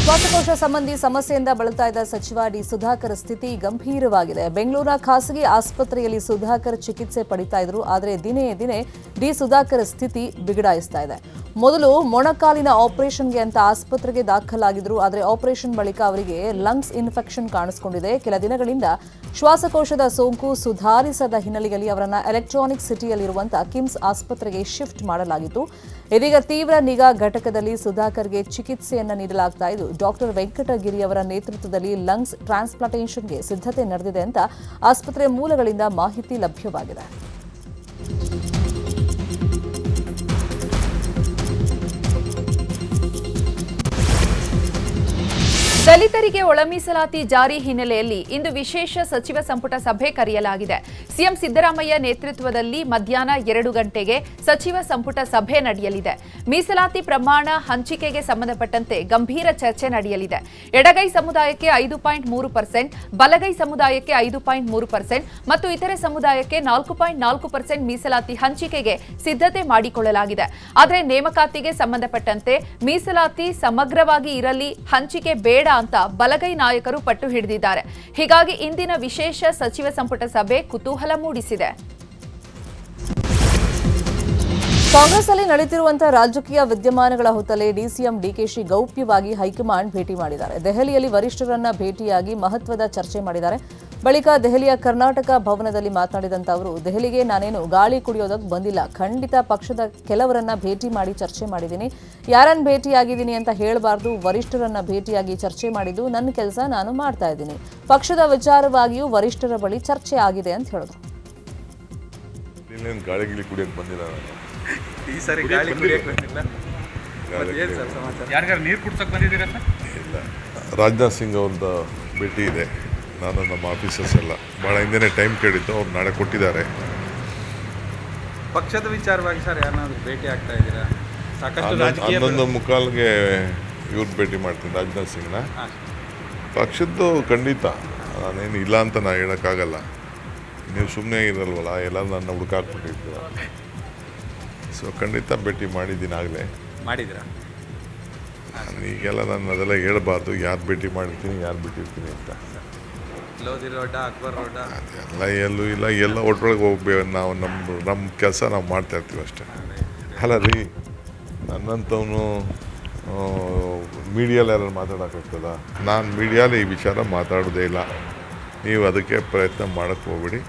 ಶ್ವಾಸಕೋಶ ಸಂಬಂಧಿ ಸಮಸ್ಯೆಯಿಂದ ಬಳಲ್ತಾ ಇದ್ದ ಸಚಿವ ಡಿ ಸುಧಾಕರ್ ಸ್ಥಿತಿ ಗಂಭೀರವಾಗಿದೆ. ಬೆಂಗಳೂರಿನ ಖಾಸಗಿ ಆಸ್ಪತ್ರೆಯಲ್ಲಿ ಸುಧಾಕರ್ ಚಿಕಿತ್ಸೆ ಪಡಿತಾ ಇದ್ರು. ಆದರೆ ದಿನೇ ದಿನೇ ಡಿ ಸುಧಾಕರ್ ಸ್ಥಿತಿ ಬಿಗಡಾಯಿಸ್ತಾ ಇದೆ. ಮೊದಲು ಮೊಣಕಾಲಿನ ಆಪರೇಷನ್ಗೆ ಅಂತ ಆಸ್ಪತ್ರೆಗೆ ದಾಖಲಾಗಿದ್ರು. ಆದರೆ ಆಪರೇಷನ್ ಬಳಿಕ ಅವರಿಗೆ ಲಂಗ್ಸ್ ಇನ್ಫೆಕ್ಷನ್ ಕಾಣಿಸಿಕೊಂಡಿದೆ. ಕೆಲ ದಿನಗಳಿಂದ ಶ್ವಾಸಕೋಶದ ಸೋಂಕು ಸುಧಾರಿಸದ ಹಿನ್ನೆಲೆಯಲ್ಲಿ ಅವರನ್ನು ಎಲೆಕ್ಟ್ರಾನಿಕ್ ಸಿಟಿಯಲ್ಲಿರುವಂತಹ ಕಿಮ್ಸ್ ಆಸ್ಪತ್ರೆಗೆ ಶಿಫ್ಟ್ ಮಾಡಲಾಗಿತ್ತು. ಇದೀಗ ತೀವ್ರ ನಿಗಾ ಘಟಕದಲ್ಲಿ ಸುಧಾಕರ್ಗೆ ಚಿಕಿತ್ಸೆಯನ್ನು ನೀಡಲಾಗ್ತಾ ಇದ್ದು, ಡಾಕ್ಟರ್ ವೆಂಕಟಗಿರಿ ಅವರ ನೇತೃತ್ವದಲ್ಲಿ ಲಂಗ್ಸ್ ಟ್ರಾನ್ಸ್ಪ್ಲಾಂಟೇಷನ್ಗೆ ಸಿದ್ಧತೆ ನಡೆದಿದೆ ಅಂತ ಆಸ್ಪತ್ರೆ ಮೂಲಗಳಿಂದ ಮಾಹಿತಿ ಲಭ್ಯವಾಗಿದೆ. ದಲಿತರಿಗೆ ಒಳ ಮೀಸಲಾತಿ ಜಾರಿ ಹಿನ್ನೆಲೆಯಲ್ಲಿ ಇಂದು ವಿಶೇಷ ಸಚಿವ ಸಂಪುಟ ಸಭೆ ಕರೆಯಲಾಗಿದೆ. ಸಿಎಂ ಸಿದ್ದರಾಮಯ್ಯ ನೇತೃತ್ವದಲ್ಲಿ ಮಧ್ಯಾಹ್ನ 2 ಗಂಟೆಗೆ ಸಚಿವ ಸಂಪುಟ ಸಭೆ ನಡೆಯಲಿದೆ. ಮೀಸಲಾತಿ ಪ್ರಮಾಣ ಹಂಚಿಕೆಗೆ ಸಂಬಂಧಪಟ್ಟಂತೆ ಗಂಭೀರ ಚರ್ಚೆ ನಡೆಯಲಿದೆ. ಎಡಗೈ ಸಮುದಾಯಕ್ಕೆ 5.3%, ಬಲಗೈ ಸಮುದಾಯಕ್ಕೆ 5.3% ಮತ್ತು ಇತರೆ ಸಮುದಾಯಕ್ಕೆ 4.4% ಮೀಸಲಾತಿ ಹಂಚಿಕೆಗೆ ಸಿದ್ಧತೆ ಮಾಡಿಕೊಳ್ಳಲಾಗಿದೆ. ಆದರೆ ನೇಮಕಾತಿಗೆ ಸಂಬಂಧಪಟ್ಟಂತೆ ಮೀಸಲಾತಿ ಸಮಗ್ರವಾಗಿ ಇರಲಿ, ಹಂಚಿಕೆ ಬೇಡ ಅಂತ ಬಲಗೈ ನಾಯಕರು ಪಟ್ಟು ಹಿಡಿದಿದ್ದಾರೆ. ಹೀಗಾಗಿ ಇಂದಿನ ವಿಶೇಷ ಸಚಿವ ಸಂಪುಟ ಸಭೆ ಕುತೂಹಲ ಮೂಡಿಸಿದೆ. ಕಾಂಗ್ರೆಸ್ನಲ್ಲಿ ನಡೆಯುತ್ತಿರುವಂತಹ ರಾಜಕೀಯ ವಿದ್ಯಮಾನಗಳ ಹೊತ್ತಲೇ ಡಿಸಿಎಂ ಡಿಕೆಶಿ ಗೌಪ್ಯವಾಗಿ ಹೈಕಮಾಂಡ್ ಭೇಟಿ ಮಾಡಿದ್ದಾರೆ. ದೆಹಲಿಯಲ್ಲಿ ವರಿಷ್ಠರನ್ನ ಭೇಟಿಯಾಗಿ ಮಹತ್ವದ ಚರ್ಚೆ ಮಾಡಿದ್ದಾರೆ. ಬಳಿಕ ದೆಹಲಿಯ ಕರ್ನಾಟಕ ಭವನದಲ್ಲಿ ಮಾತನಾಡಿದಂತ ಅವರು, ದೆಹಲಿಗೆ ನಾನೇನು ಗಾಳಿ ಕುಡಿಯೋದಕ್ಕೆ ಬಂದಿಲ್ಲ, ಖಂಡಿತ ಪಕ್ಷದ ಕೆಲವರನ್ನ ಭೇಟಿ ಮಾಡಿ ಚರ್ಚೆ ಮಾಡಿದ್ದೀನಿ. ಯಾರನ್ನ ಭೇಟಿಯಾಗಿದ್ದೀನಿ ಅಂತ ಹೇಳಬಾರ್ದು, ವರಿಷ್ಠರನ್ನ ಭೇಟಿಯಾಗಿ ಚರ್ಚೆ ಮಾಡಿದ್ದು ನನ್ನ ಕೆಲಸ, ನಾನು ಮಾಡ್ತಾ ಇದ್ದೀನಿ. ಪಕ್ಷದ ವಿಚಾರವಾಗಿಯೂ ವರಿಷ್ಠರ ಬಳಿ ಚರ್ಚೆ ಆಗಿದೆ ಅಂತ ಹೇಳಿದ್ರು. ಈ ಸಾರಿ ಗಾಳಿ ಕುಡಿಯಕ್ಕೆ ಬಂದಿಲ್ಲ. ಯಾರಿಗಾರು ನೀರು ಕುಡ್ಸಕ್ಕೆ ಬಂದಿದ್ದೀರಾ ಸರ್? ಇಲ್ಲ, ರಾಜನಾಥ್ ಸಿಂಗ್ ಅವ್ರದ್ದು ಭೇಟಿ ಇದೆ. ನಾನು ನಮ್ಮ ಆಫೀಸರ್ಸ್ ಎಲ್ಲ ಭಾಳ ಹಿಂದೆನೇ ಟೈಮ್ ಕೇಳಿದ್ದು, ಅವ್ರು ನಾಳೆ ಕೊಟ್ಟಿದ್ದಾರೆ. ಪಕ್ಷದ ವಿಚಾರವಾಗಿ ಸರ್ ಯಾರನ್ನಾದ್ರೂ ಭೇಟಿ ಆಗ್ತಾ ಇದ್ದೀರಾ? ಸಾಕಷ್ಟು 11:45ಗೆ ಇವ್ರು ಭೇಟಿ ಮಾಡ್ತೀನಿ, ರಾಜನಾಥ್ ಸಿಂಗ್ನ. ಪಕ್ಷದ್ದು ಖಂಡಿತ, ನಾನೇನು ಇಲ್ಲ ಅಂತ ನಾನು ಹೇಳೋಕ್ಕಾಗಲ್ಲ. ನೀವು ಸುಮ್ಮನೆ ಇರಲ್ವಲ್ಲ, ಎಲ್ಲ ನನ್ನ ಹುಡುಕಾಕ್ಬಿಟ್ಟಿರ್ತೀರ. ಸೊ ಖಂಡಿತ ಭೇಟಿ ಮಾಡಿದ್ದೀನಿ, ಆಗಲೇ ಮಾಡಿದ್ದೀರಾ? ಈಗೆಲ್ಲ ನಾನು ಅದೆಲ್ಲ ಹೇಳ್ಬಾರ್ದು, ಯಾರು ಭೇಟಿ ಮಾಡಿರ್ತೀನಿ, ಯಾರು ಬಿಟ್ಟಿರ್ತೀನಿ ಅಂತ. ಲೋಧಿ ರೋಡ, ಅಕ್ಬರ್ ರೋಡ ಎಲ್ಲ ಎಲ್ಲೂ ಇಲ್ಲ, ಎಲ್ಲ ಒಟ್ಟೊಳಗೆ ಹೋಗ್ಬೇಕು. ನಾವು ನಮ್ಮ ಕೆಲಸ ನಾವು ಮಾಡ್ತಾ ಇರ್ತೀವಿ ಅಷ್ಟೇ. ಅಲ್ಲ ರೀ, ನನ್ನಂಥವನು ಮೀಡಿಯಲ್ಲಿ ಯಾರು ಮಾತಾಡೋಕ್ಕಾಗ್ತದ? ನಾನು ಮೀಡಿಯಾಲಿ ಈ ವಿಚಾರ ಮಾತಾಡೋದೇ ಇಲ್ಲ. ನೀವು ಅದಕ್ಕೆ ಪ್ರಯತ್ನ ಮಾಡೋಕ್ಕೆ ಹೋಗ್ಬೇಡಿ.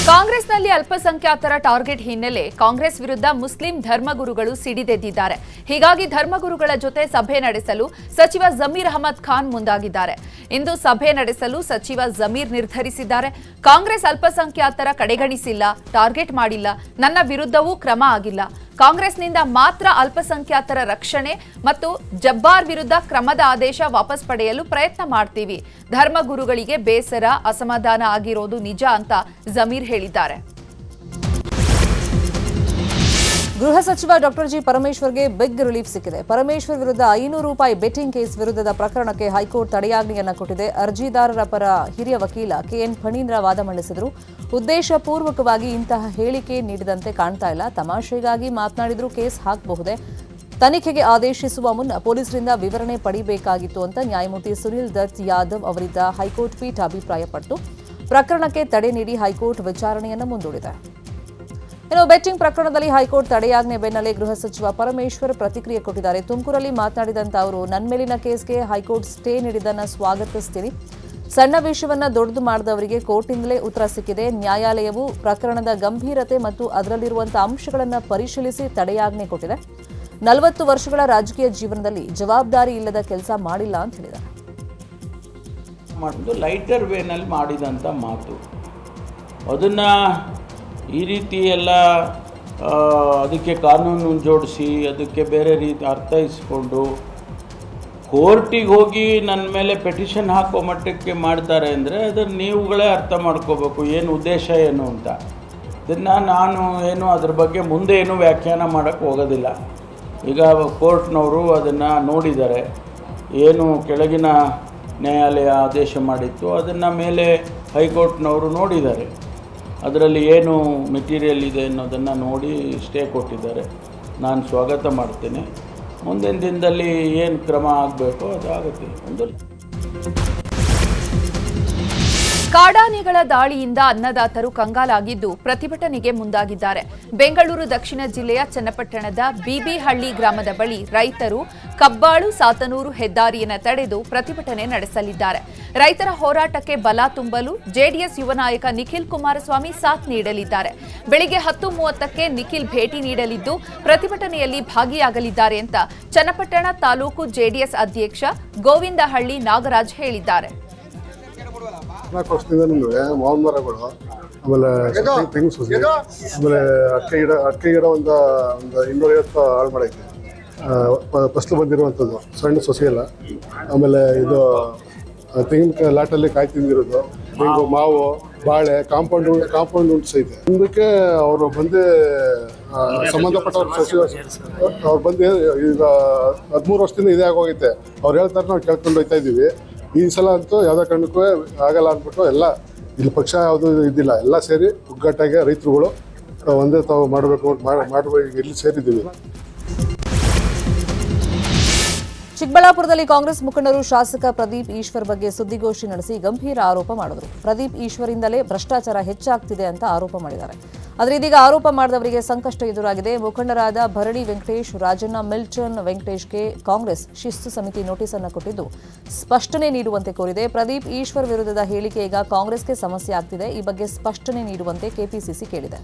ಕಾಂಗ್ರೆಸ್ನಲ್ಲಿ ಅಲ್ಪಸಂಖ್ಯಾತರ ಟಾರ್ಗೆಟ್ ಹಿನ್ನೆಲೆ ಕಾಂಗ್ರೆಸ್ ವಿರುದ್ಧ ಮುಸ್ಲಿಂ ಧರ್ಮಗುರುಗಳು ಸಿಡಿದೆದ್ದಿದ್ದಾರೆ. ಹೀಗಾಗಿ ಧರ್ಮಗುರುಗಳ ಜೊತೆ ಸಭೆ ನಡೆಸಲು ಸಚಿವ ಜಮೀರ್ ಅಹಮದ್ ಖಾನ್ ಮುಂದಾಗಿದ್ದಾರೆ. ಇಂದು ಸಭೆ ನಡೆಸಲು ಸಚಿವ ಜಮೀರ್ ನಿರ್ಧರಿಸಿದ್ದಾರೆ. ಕಾಂಗ್ರೆಸ್ ಅಲ್ಪಸಂಖ್ಯಾತರ ಕಡೆಗಣಿಸಿಲ್ಲ, ಟಾರ್ಗೆಟ್ ಮಾಡಿಲ್ಲ, ನನ್ನ ವಿರುದ್ಧವೂ ಕ್ರಮ ಆಗಿಲ್ಲ. ಕಾಂಗ್ರೆಸ್ನಿಂದ ಮಾತ್ರ ಅಲ್ಪಸಂಖ್ಯಾತರ ರಕ್ಷಣೆ ಮತ್ತು ಜಬ್ಬಾರ್ ವಿರುದ್ಧ ಕ್ರಮದ ಆದೇಶ ವಾಪಸ್ ಪಡೆಯಲು ಪ್ರಯತ್ನ ಮಾಡ್ತೀವಿ. ಧರ್ಮಗುರುಗಳಿಗೆ ಬೇಸರ, ಅಸಮಾಧಾನ ಆಗಿರೋದು ನಿಜ ಅಂತ ಜಮೀರ್ ಹೇಳಿದ್ದಾರೆ. ಗೃಹ ಸಚಿವ ಡಾಕ್ಟರ್ ಜಿ ಪರಮೇಶ್ವರ್ಗೆ ಬಿಗ್ ರಿಲೀಫ್ ಸಿಕ್ಕಿದೆ. ಪರಮೇಶ್ವರ್ ವಿರುದ್ಧ 500 ರೂಪಾಯಿ ಬೆಟ್ಟಿಂಗ್ ಕೇಸ್ ವಿರುದ್ಧದ ಪ್ರಕರಣಕ್ಕೆ ಹೈಕೋರ್ಟ್ ತಡೆಯಾಜ್ಞೆಯನ್ನು ಕೊಟ್ಟಿದೆ. ಅರ್ಜಿದಾರರ ಪರ ಹಿರಿಯ ವಕೀಲ ಕೆಎನ್ ಫಣೀಂದ್ರ ವಾದ ಮಂಡಿಸಿದರು. ಉದ್ದೇಶಪೂರ್ವಕವಾಗಿ ಇಂತಹ ಹೇಳಿಕೆ ನೀಡಿದಂತೆ ಕಾಣ್ತಾ ಇಲ್ಲ, ತಮಾಷೆಗಾಗಿ ಮಾತನಾಡಿದ್ರು ಕೇಸ್ ಹಾಕಬಹುದೇ? ತನಿಖೆಗೆ ಆದೇಶಿಸುವ ಮುನ್ನ ಪೊಲೀಸರಿಂದ ವಿವರಣೆ ಪಡೆಯಬೇಕಾಗಿತ್ತು ಅಂತ ನ್ಯಾಯಮೂರ್ತಿ ಸುನಿಲ್ ದತ್ ಯಾದವ್ ಅವರಿದ್ದ ಹೈಕೋರ್ಟ್ ಪೀಠ ಅಭಿಪ್ರಾಯಪಟ್ಟು ಪ್ರಕರಣಕ್ಕೆ ತಡೆ ನೀಡಿ ಹೈಕೋರ್ಟ್ ವಿಚಾರಣೆಯನ್ನು ಮುಂದೂಡಿದೆ. ಇನ್ನು ಬೆಟ್ಟಿಂಗ್ ಪ್ರಕರಣದಲ್ಲಿ ಹೈಕೋರ್ಟ್ ತಡೆಯಾಜ್ಞೆ ಬೆನ್ನಲ್ಲೇ ಗೃಹ ಸಚಿವ ಪರಮೇಶ್ವರ್ ಪ್ರತಿಕ್ರಿಯೆ ಕೊಟ್ಟಿದ್ದಾರೆ. ತುಮಕೂರಲ್ಲಿ ಮಾತನಾಡಿದಂತ ಅವರು, ನನ್ನ ಮೇಲಿನ ಕೇಸ್ಗೆ ಹೈಕೋರ್ಟ್ ಸ್ಟೇ ನೀಡಿದ್ದನ್ನು ಸ್ವಾಗತಿಸ್ತೀನಿ. ಸಣ್ಣ ವಿಷಯವನ್ನ ದೊಡ್ಡದು ಮಾಡಿದವರಿಗೆ ಕೋರ್ಟ್ನಿಂದಲೇ ಉತ್ತರ ಸಿಕ್ಕಿದೆ. ನ್ಯಾಯಾಲಯವು ಪ್ರಕರಣದ ಗಂಭೀರತೆ ಮತ್ತು ಅದರಲ್ಲಿರುವಂತಹ ಅಂಶಗಳನ್ನು ಪರಿಶೀಲಿಸಿ ತಡೆಯಾಜ್ಞೆ ಕೊಟ್ಟಿದೆ. 40 ವರ್ಷಗಳ ರಾಜಕೀಯ ಜೀವನದಲ್ಲಿ ಜವಾಬ್ದಾರಿ ಇಲ್ಲದ ಕೆಲಸ ಮಾಡಿಲ್ಲ ಅಂತ ಹೇಳಿದ್ದಾರೆ. ಲೈಟರ್ ವೇನಲ್ಲಿ ಮಾಡಿದಂಥ ಮಾತು, ಅದನ್ನು ಈ ರೀತಿ ಎಲ್ಲ ಅದಕ್ಕೆ ಕಾನೂನು ಜೋಡಿಸಿ ಅದಕ್ಕೆ ಬೇರೆ ರೀತಿ ಅರ್ಥೈಸ್ಕೊಂಡು ಕೋರ್ಟಿಗೆ ಹೋಗಿ ನನ್ನ ಮೇಲೆ ಪೆಟಿಷನ್ ಹಾಕೋ ಮಟ್ಟಕ್ಕೆ ಮಾಡ್ತಾರೆ ಅಂದರೆ ಅದನ್ನು ನೀವುಗಳೇ ಅರ್ಥ ಮಾಡ್ಕೋಬೇಕು, ಏನು ಉದ್ದೇಶ ಏನು ಅಂತ. ಇದನ್ನು ನಾನು ಏನು ಅದ್ರ ಬಗ್ಗೆ ಮುಂದೆ ಏನು ವ್ಯಾಖ್ಯಾನ ಮಾಡೋಕ್ಕೆ ಹೋಗೋದಿಲ್ಲ. ಈಗ ಕೋರ್ಟ್ನವರು ಅದನ್ನು ನೋಡಿದ್ದಾರೆ, ಏನು ಕೆಳಗಿನ ನ್ಯಾಯಾಲಯ ಆದೇಶ ಮಾಡಿತ್ತು ಅದನ್ನು ಮೇಲೆ ಹೈಕೋರ್ಟ್ನವರು ನೋಡಿದ್ದಾರೆ. ಅದರಲ್ಲಿ ಏನು ಮೆಟೀರಿಯಲ್ ಇದೆ ಅನ್ನೋದನ್ನು ನೋಡಿ ಸ್ಟೇ ಕೊಟ್ಟಿದ್ದಾರೆ. ನಾನು ಸ್ವಾಗತ ಮಾಡ್ತೇನೆ. ಮುಂದಿನ ದಿನದಲ್ಲಿ ಏನು ಕ್ರಮ ಆಗಬೇಕೋ ಅದಾಗುತ್ತೆ. ಒಂದು ಕಾಡಾನೆಗಳ ದಾಳಿಯಿಂದ ಅನ್ನದಾತರು ಕಂಗಾಲಾಗಿದ್ದು ಪ್ರತಿಭಟನೆಗೆ ಮುಂದಾಗಿದ್ದಾರೆ. ಬೆಂಗಳೂರು ದಕ್ಷಿಣ ಜಿಲ್ಲೆಯ ಚನ್ನಪಟ್ಟಣದ ಬಿಬಿಹಳ್ಳಿ ಗ್ರಾಮದ ಬಳಿ ರೈತರು ಕಬ್ಬಾಳು ಸಾತನೂರು ಹೆದ್ದಾರಿಯನ್ನು ತಡೆದು ಪ್ರತಿಭಟನೆ ನಡೆಸಲಿದ್ದಾರೆ. ರೈತರ ಹೋರಾಟಕ್ಕೆ ಬಲ ತುಂಬಲು ಜೆಡಿಎಸ್ ಯುವ ನಾಯಕ ನಿಖಿಲ್ ಕುಮಾರಸ್ವಾಮಿ ಸಾಥ್ ನೀಡಲಿದ್ದಾರೆ. ಬೆಳಿಗ್ಗೆ 10:30ಕ್ಕೆ ನಿಖಿಲ್ ಭೇಟಿ ನೀಡಲಿದ್ದು ಪ್ರತಿಭಟನೆಯಲ್ಲಿ ಭಾಗಿಯಾಗಲಿದ್ದಾರೆ ಅಂತ ಚನ್ನಪಟ್ಟಣ ತಾಲೂಕು ಜೆಡಿಎಸ್ ಅಧ್ಯಕ್ಷ ಗೋವಿಂದಹಳ್ಳಿ ನಾಗರಾಜ್ ಹೇಳಿದ್ದಾರೆ. 4 ವರ್ಷದಿಂದ ಮಾವಿನ ಮರಗಳು, ಆಮೇಲೆ ತೆಂಗು ಸಸಿ, ಆಮೇಲೆ ಅಡಿಕೆ ಗಿಡ ಒಂದು 250 ಹಾಳು ಮಾಡೈತೆ. ಫಸ್ಲು ಬಂದಿರುವಂಥದ್ದು ಸಣ್ಣ ಸೊಸೆ ಎಲ್ಲ. ಆಮೇಲೆ ಇದು ತೆಂಗಿನ ಲಾಟಲ್ಲಿ ಕಾಯಿ ತಿಂದಿರೋದು, ತೆಂಗು, ಮಾವು, ಬಾಳೆ, ಕಾಂಪೌಂಡ್ ಉಂಟಿಸೈತೆ. ಮುಂದಕ್ಕೆ ಅವರು ಬಂದು ಸಂಬಂಧಪಟ್ಟವ್ರ ಸಚಿವ ಅವ್ರು ಬಂದು ಈಗ 13 ವರ್ಷದಿಂದ ಇದೇ ಆಗೋಗೈತೆ. ಅವ್ರು ಹೇಳ್ತಾರೆ, ನಾವು ಕೇಳ್ಕೊಂಡು ಹೋಗ್ತಾ ಇದ್ದೀವಿ. ಈ ಸಲ ಅಂತೂ ಯಾವುದೇ ಕಾರಣಕ್ಕೂ ಆಗಲ್ಲ ಅಂದ್ಬಿಟ್ಟು ಎಲ್ಲ ಇಲ್ಲಿ ಪಕ್ಷ ಯಾವುದು ಇದ್ದಿಲ್ಲ, ಎಲ್ಲ ಸೇರಿ ಒಗ್ಗಟ್ಟಾಗಿ ರೈತರುಗಳು ಒಂದೇ ತಾವು ಮಾಡಬೇಕು ಇಲ್ಲಿ ಸೇರಿದ್ದೀವಿ. ಚಿಕ್ಕಬಳ್ಳಾಪುರದಲ್ಲಿ ಕಾಂಗ್ರೆಸ್ ಮುಖಂಡರು ಶಾಸಕ ಪ್ರದೀಪ್ ಈಶ್ವರ್ ಬಗ್ಗೆ ಸುದ್ದಿಗೋಷ್ಠಿ ನಡೆಸಿ ಗಂಭೀರ ಆರೋಪ ಮಾಡಿದರು. ಪ್ರದೀಪ್ ಈಶ್ವರಿಂದಲೇ ಭ್ರಷ್ಟಾಚಾರ ಹೆಚ್ಚಾಗ್ತಿದೆ ಅಂತ ಆರೋಪ ಮಾಡಿದ್ದಾರೆ. ಆದರೆ ಇದೀಗ ಆರೋಪ ಮಾಡಿದವರಿಗೆ ಸಂಕಷ್ಟ ಎದುರಾಗಿದೆ. ಮುಖಂಡರಾದ ಭರಣಿ ವೆಂಕಟೇಶ್, ರಾಜಣ್ಣ, ಮಿಲ್ಟನ್ ವೆಂಕಟೇಶ್ಗೆ ಕಾಂಗ್ರೆಸ್ ಶಿಸ್ತು ಸಮಿತಿ ನೋಟಿಸ್ ಅನ್ನು ಕೊಟ್ಟಿದ್ದು ಸ್ಪಷ್ಟನೆ ನೀಡುವಂತೆ ಕೋರಿದೆ. ಪ್ರದೀಪ್ ಈಶ್ವರ್ ವಿರುದ್ಧದ ಹೇಳಿಕೆ ಈಗ ಕಾಂಗ್ರೆಸ್ಗೆ ಸಮಸ್ಯೆ ಆಗ್ತಿದೆ. ಈ ಬಗ್ಗೆ ಸ್ಪಷ್ಟನೆ ನೀಡುವಂತೆ ಕೆಪಿಸಿಸಿ ಕೇಳಿದೆ.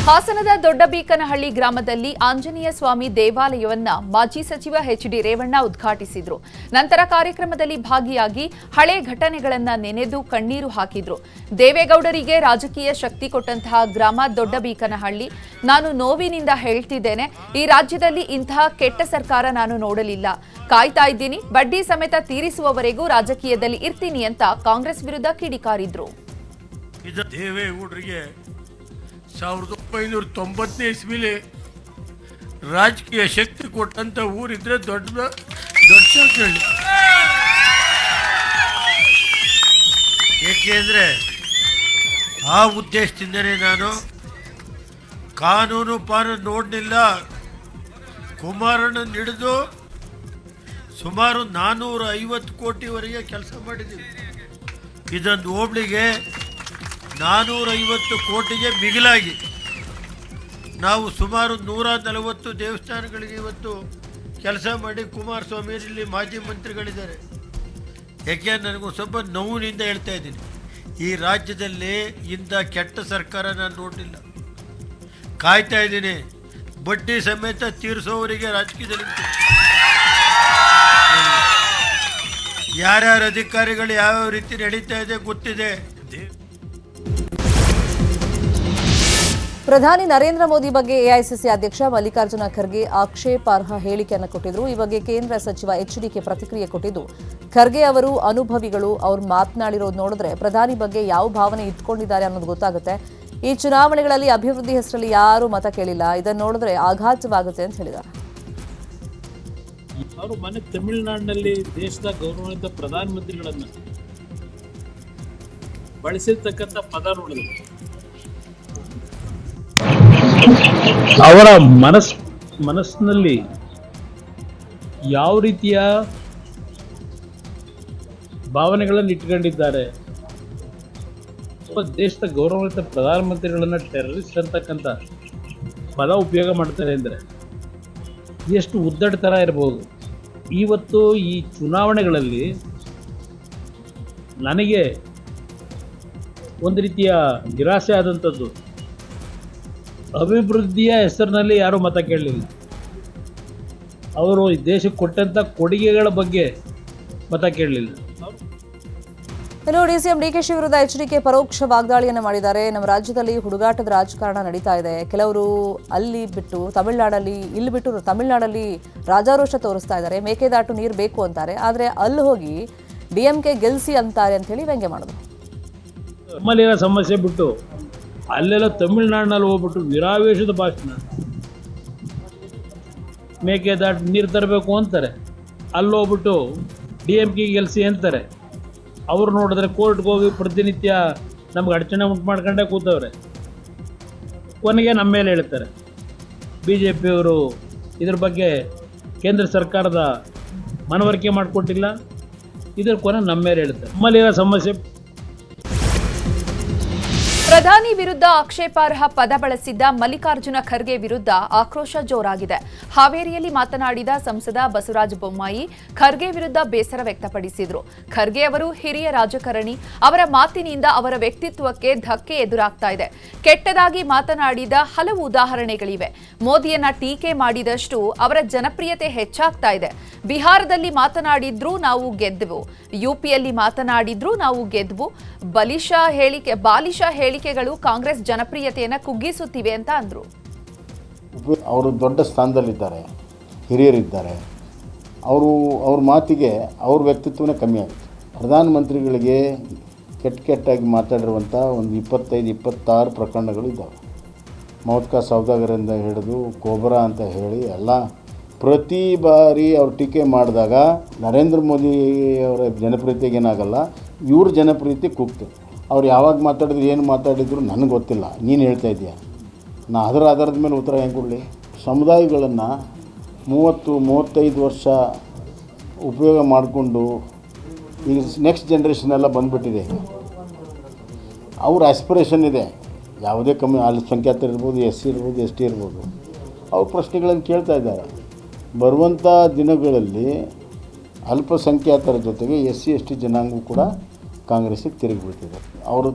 ಹಾಸನದ ದೊಡ್ಡಬೀಕನಹಳ್ಳಿ ಗ್ರಾಮದಲ್ಲಿ ಆಂಜನೇಯ ಸ್ವಾಮಿ ದೇವಾಲಯವನ್ನ ಮಾಜಿ ಸಚಿವ ಎಚ್.ಡಿ. ರೇವಣ್ಣ ಉದ್ಘಾಟಿಸಿದ್ರು. ನಂತರ ಕಾರ್ಯಕ್ರಮದಲ್ಲಿ ಭಾಗಿಯಾಗಿ ಹಳೆ ಘಟನೆಗಳನ್ನ ನೆನೆದು ಕಣ್ಣೀರು ಹಾಕಿದ್ರು. ದೇವೇಗೌಡರಿಗೆ ರಾಜಕೀಯ ಶಕ್ತಿ ಕೊಟ್ಟಂತಹ ಗ್ರಾಮ ದೊಡ್ಡಬೀಕನಹಳ್ಳಿ. ನಾನು ನೋವಿನಿಂದ ಹೇಳ್ತಿದ್ದೇನೆ, ಈ ರಾಜ್ಯದಲ್ಲಿ ಇಂತಹ ಕೆಟ್ಟ ಸರ್ಕಾರ ನಾನು ನೋಡಲಿಲ್ಲ. ಕಾಯ್ತಾ ಇದ್ದೀನಿ, ಬಡ್ಡಿ ಸಮೇತ ತೀರಿಸುವವರೆಗೂ ರಾಜಕೀಯದಲ್ಲಿ ಇರ್ತೀನಿ ಅಂತ ಕಾಂಗ್ರೆಸ್ ವಿರುದ್ಧ ಕಿಡಿಕಾರಿದ್ರು. 1990ನೇ ಇಸ್ವಿಲಿ ರಾಜಕೀಯ ಶಕ್ತಿ ಕೊಟ್ಟಂತ ಊರಿದ್ರೆ ದೊಡ್ಡ ಹೇಳಿ. ಏಕೆಂದರೆ ಆ ಉದ್ದೇಶದಿಂದಲೇ ನಾನು ಕಾನೂನು ನೋಡಲಿಲ್ಲ. ಕುಮಾರಣ್ಣ ಹಿಡಿದು ಸುಮಾರು 450 ಕೋಟಿವರೆಗೆ ಕೆಲಸ ಮಾಡಿದ್ದೀವಿ. ಇದೊಂದು ಹೋಬಳಿಗೆ 450 ಕೋಟಿಗೆ ಮಿಗಿಲಾಗಿ ನಾವು ಸುಮಾರು 140 ದೇವಸ್ಥಾನಗಳಿಗೆ ಇವತ್ತು ಕೆಲಸ ಮಾಡಿ ಕುಮಾರಸ್ವಾಮಿಯಲ್ಲಿ ಮಾಜಿ ಮಂತ್ರಿಗಳಿದ್ದಾರೆ. ಯಾಕೆ ನನಗೂ ಸ್ವಲ್ಪ ನೋವಿನಿಂದ ಹೇಳ್ತಾ ಇದ್ದೀನಿ, ಈ ರಾಜ್ಯದಲ್ಲಿ ಇಂಥ ಕೆಟ್ಟ ಸರ್ಕಾರ ನಾನು ನೋಡಲಿಲ್ಲ. ಕಾಯ್ತಾ ಇದ್ದೀನಿ, ಬಡ್ಡಿ ಸಮೇತ ತೀರಿಸೋವರಿಗೆ ರಾಜಕೀಯದಲ್ಲಿ ಯಾರ್ಯಾರ ಅಧಿಕಾರಿಗಳು ಯಾವ್ಯಾವ ರೀತಿ ನಡೀತಾ ಇದೆ ಗೊತ್ತಿದೆ. ಪ್ರಧಾನಿ ನರೇಂದ್ರ ಮೋದಿ ಬಗ್ಗೆ ಎಐಸಿಸಿ ಅಧ್ಯಕ್ಷ ಮಲ್ಲಿಕಾರ್ಜುನ ಖರ್ಗೆ ಆಕ್ಷೇಪಾರ್ಹ ಹೇಳಿಕೆಯನ್ನು ಕೊಟ್ಟಿದ್ರು. ಈ ಬಗ್ಗೆ ಕೇಂದ್ರ ಸಚಿವ ಎಚ್ಡಿಕೆ ಪ್ರತಿಕ್ರಿಯೆ ಕೊಟ್ಟಿದ್ದು, ಖರ್ಗೆ ಅವರು ಅನುಭವಿಗಳು, ಅವ್ರು ಮಾತನಾಡಿರೋದು ನೋಡಿದ್ರೆ ಪ್ರಧಾನಿ ಬಗ್ಗೆ ಯಾವ ಭಾವನೆ ಇಟ್ಕೊಂಡಿದ್ದಾರೆ ಅನ್ನೋದು ಗೊತ್ತಾಗುತ್ತೆ. ಈ ಚುನಾವಣೆಗಳಲ್ಲಿ ಅಭಿವೃದ್ಧಿ ಹೆಸರಲ್ಲಿ ಯಾರೂ ಮತ ಕೇಳಿಲ್ಲ, ಇದನ್ನು ನೋಡಿದ್ರೆ ಆಘಾತವಾಗುತ್ತೆ ಅಂತ ಹೇಳಿದ್ದಾರೆ. ಅವರು ಮೊನ್ನೆ ತಮಿಳುನಾಡಿನಲ್ಲಿ ದೇಶದ ಗೌರವಾನ್ವಿತ ಪ್ರಧಾನಮಂತ್ರಿಗಳನ್ನ ಬಳಸಿರ್ತಕ್ಕಂಥ ಪದ ನೋಡಿದ್ರು, ಅವರ ಮನಸ್ಸಿನಲ್ಲಿ ಯಾವ ರೀತಿಯ ಭಾವನೆಗಳನ್ನು ಇಟ್ಕೊಂಡಿದ್ದಾರೆ. ದೇಶದ ಗೌರವಾನ್ವಿತ ಪ್ರಧಾನಮಂತ್ರಿಗಳನ್ನ ಟೆರರಿಸ್ಟ್ ಅಂತಕ್ಕಂಥ ಪದ ಉಪಯೋಗ ಮಾಡ್ತಾರೆ ಅಂದರೆ ಎಷ್ಟು ಉದ್ದಟತರ ಇರಬಹುದು. ಇವತ್ತು ಈ ಚುನಾವಣೆಗಳಲ್ಲಿ ನನಗೆ ಒಂದು ರೀತಿಯ ನಿರಾಸೆ ಆದಂಥದ್ದು, ಅಭಿವೃದ್ಧಿಯ ಹೆಸರಿನಲ್ಲಿ ಯಾರೂ ಮತ ಕೇಳಲಿಲ್ಲ. ಅವರು ಈ ದೇಶಕ್ಕೆ ಕೊಟ್ಟಂಥ ಕೊಡುಗೆಗಳ ಬಗ್ಗೆ ಮತ ಕೇಳಲಿಲ್ಲ. ಇನ್ನು ಡಿಸಿಎಂ ಡಿಕೆಶಿ ವಿರುದ್ಧ ಎಚ್ಡಿಕೆ ಪರೋಕ್ಷ ವಾಗ್ದಾಳಿಯನ್ನು ಮಾಡಿದ್ದಾರೆ. ನಮ್ಮ ರಾಜ್ಯದಲ್ಲಿ ಹುಡುಗಾಟದ ರಾಜಕಾರಣ ನಡೀತಾ ಇದೆ. ಕೆಲವರು ಅಲ್ಲಿ ಬಿಟ್ಟು ತಮಿಳುನಾಡಲ್ಲಿ, ಇಲ್ಲಿ ಬಿಟ್ಟು ತಮಿಳುನಾಡಲ್ಲಿ ರಾಜಾರೋಷ ತೋರಿಸ್ತಾ ಇದ್ದಾರೆ. ಮೇಕೆದಾಟು ನೀರು ಬೇಕು ಅಂತಾರೆ, ಆದರೆ ಅಲ್ಲಿ ಹೋಗಿ ಡಿಎಂಕೆ ಗೆಲ್ಸಿ ಅಂತಾರೆ ಅಂತ ಹೇಳಿ ವ್ಯಂಗ್ಯ ಮಾಡಿದ್ರು. ನಮ್ಮಲ್ಲಿರೋ ಸಮಸ್ಯೆ ಬಿಟ್ಟು ಅಲ್ಲೆಲ್ಲ ತಮಿಳುನಾಡಿನಲ್ಲಿ ಹೋಗ್ಬಿಟ್ಟು ವಿರಾವೇಶದ ಭಾಷಣ, ಮೇಕೆದಾಟು ನೀರು ತರಬೇಕು ಅಂತಾರೆ. ಅಲ್ಲಿ ಹೋಗ್ಬಿಟ್ಟು DMK ಗೆಲ್ಸಿ ಅಂತಾರೆ. ಅವ್ರು ನೋಡಿದ್ರೆ ಕೋರ್ಟ್ಗೆ ಹೋಗಿ ಪ್ರತಿನಿತ್ಯ ನಮ್ಗೆ ಅಡಚಣೆ ಉಂಟು ಮಾಡ್ಕೊಂಡೇ ಕೂತವ್ರೆ. ಕೊನೆಗೆ ನಮ್ಮ ಮೇಲೆ ಹೇಳ್ತಾರೆ BJP ಅವರು ಇದ್ರ ಬಗ್ಗೆ ಕೇಂದ್ರ ಸರ್ಕಾರದ ಮನವರಿಕೆ ಮಾಡಿಕೊಟ್ಟಿಲ್ಲ, ಇದ್ರ ಕೊನೆ ನಮ್ಮ ಮೇಲೆ ಹೇಳ್ತಾರೆ. ನಮ್ಮಲ್ಲಿರೋ ಸಮಸ್ಯೆ ಪ್ರಧಾನಿ ವಿರುದ್ಧ ಆಕ್ಷೇಪಾರ್ಹ ಪದ ಬಳಸಿದ್ದ ಮಲ್ಲಿಕಾರ್ಜುನ ಖರ್ಗೆ ವಿರುದ್ಧ ಆಕ್ರೋಶ ಜೋರಾಗಿದೆ. ಹಾವೇರಿಯಲ್ಲಿ ಮಾತನಾಡಿದ ಸಂಸದ ಬಸವರಾಜ ಬೊಮ್ಮಾಯಿ ಖರ್ಗೆ ವಿರುದ್ಧ ಬೇಸರ ವ್ಯಕ್ತಪಡಿಸಿದರು. ಖರ್ಗೆ ಅವರು ಹಿರಿಯ ರಾಜಕಾರಣಿ, ಅವರ ಮಾತಿನಿಂದ ಅವರ ವ್ಯಕ್ತಿತ್ವಕ್ಕೆ ಧಕ್ಕೆ ಎದುರಾಗ್ತಾ ಇದೆ. ಕೆಟ್ಟದಾಗಿ ಮಾತನಾಡಿದ ಹಲವು ಉದಾಹರಣೆಗಳಿವೆ. ಮೋದಿಯನ್ನ ಟೀಕೆ ಮಾಡಿದಷ್ಟು ಅವರ ಜನಪ್ರಿಯತೆ ಹೆಚ್ಚಾಗ್ತಾ ಇದೆ. ಬಿಹಾರದಲ್ಲಿ ಮಾತನಾಡಿದ್ರೂ ನಾವು ಗೆದ್ದೆವು, ಯುಪಿಯಲ್ಲಿ ಮಾತನಾಡಿದ್ರೂ ನಾವು ಗೆದ್ದೆವು. ಬಾಲಿಶ ಹೇಳಿಕೆಗಳು ಕಾಂಗ್ರೆಸ್ ಜನಪ್ರಿಯತೆಯನ್ನ ಕುಗ್ಗಿಸುತ್ತಿವೆ ಅಂತ ಅಂದ್ರು. ಅವರು ದೊಡ್ಡ ಸ್ಥಾನದಲ್ಲಿದ್ದಾರೆ, ಹಿರಿಯರಿದ್ದಾರೆ, ಅವ್ರ ಮಾತಿಗೆ ಅವ್ರ ವ್ಯಕ್ತಿತ್ವನೇ ಕಮ್ಮಿ ಆಗುತ್ತೆ. ಪ್ರಧಾನಮಂತ್ರಿಗಳಿಗೆ ಕೆಟ್ಟಾಗಿ ಮಾತಾಡಿರುವಂಥ ಒಂದು 25-26 ಪ್ರಕರಣಗಳು ಇದ್ದಾವೆ. ಮೌತ್ಕಾ ಸೌದಾಗರಿಂದ ಹಿಡಿದು ಕೋಬ್ರಾ ಅಂತ ಹೇಳಿ ಎಲ್ಲ ಪ್ರತಿ ಬಾರಿ ಅವ್ರು ಟೀಕೆ ಮಾಡಿದಾಗ ನರೇಂದ್ರ ಮೋದಿ ಅವರ ಜನಪ್ರಿಯತೆಗೇನಾಗಲ್ಲ, ಇವ್ರ ಜನಪ್ರಿಯತೆ ಕುಗ್ತದೆ. ಅವ್ರು ಯಾವಾಗ ಮಾತಾಡಿದ್ರು ಏನು ಮಾತಾಡಿದ್ರು ನನಗೆ ಗೊತ್ತಿಲ್ಲ, ನೀನು ಹೇಳ್ತಾ ಇದೆಯಾ, ನಾ ಅದರ ಆಧಾರದ ಮೇಲೆ ಉತ್ತರ ಹೆಂಗೆ ಕೊಡಲಿ? ಸಮುದಾಯಗಳನ್ನು 30-35 ವರ್ಷ ಉಪಯೋಗ ಮಾಡಿಕೊಂಡು ಈಗ ನೆಕ್ಸ್ಟ್ ಜನ್ರೇಷನ್ ಎಲ್ಲ ಬಂದುಬಿಟ್ಟಿದೆ. ಅವ್ರ ಆಸ್ಪಿರೇಷನ್ ಇದೆ, ಯಾವುದೇ ಕಮ್ಮಿ ಅಲ್ಪಸಂಖ್ಯಾತರು ಇರ್ಬೋದು, SC ಇರ್ಬೋದು, ST ಇರ್ಬೋದು, ಅವ್ರ ಪ್ರಶ್ನೆಗಳನ್ನು ಕೇಳ್ತಾ ಇದ್ದಾರೆ. ಬರುವಂಥ ದಿನಗಳಲ್ಲಿ ಅಲ್ಪಸಂಖ್ಯಾತರ ಜೊತೆಗೆ SC ST ಜನಾಂಗವೂ ಕೂಡ ಕಾಂಗ್ರೆಸ್ಸಿಗೆ ತಿರುಗಿಬಿಡ್ತಿದೆ. ಅವರು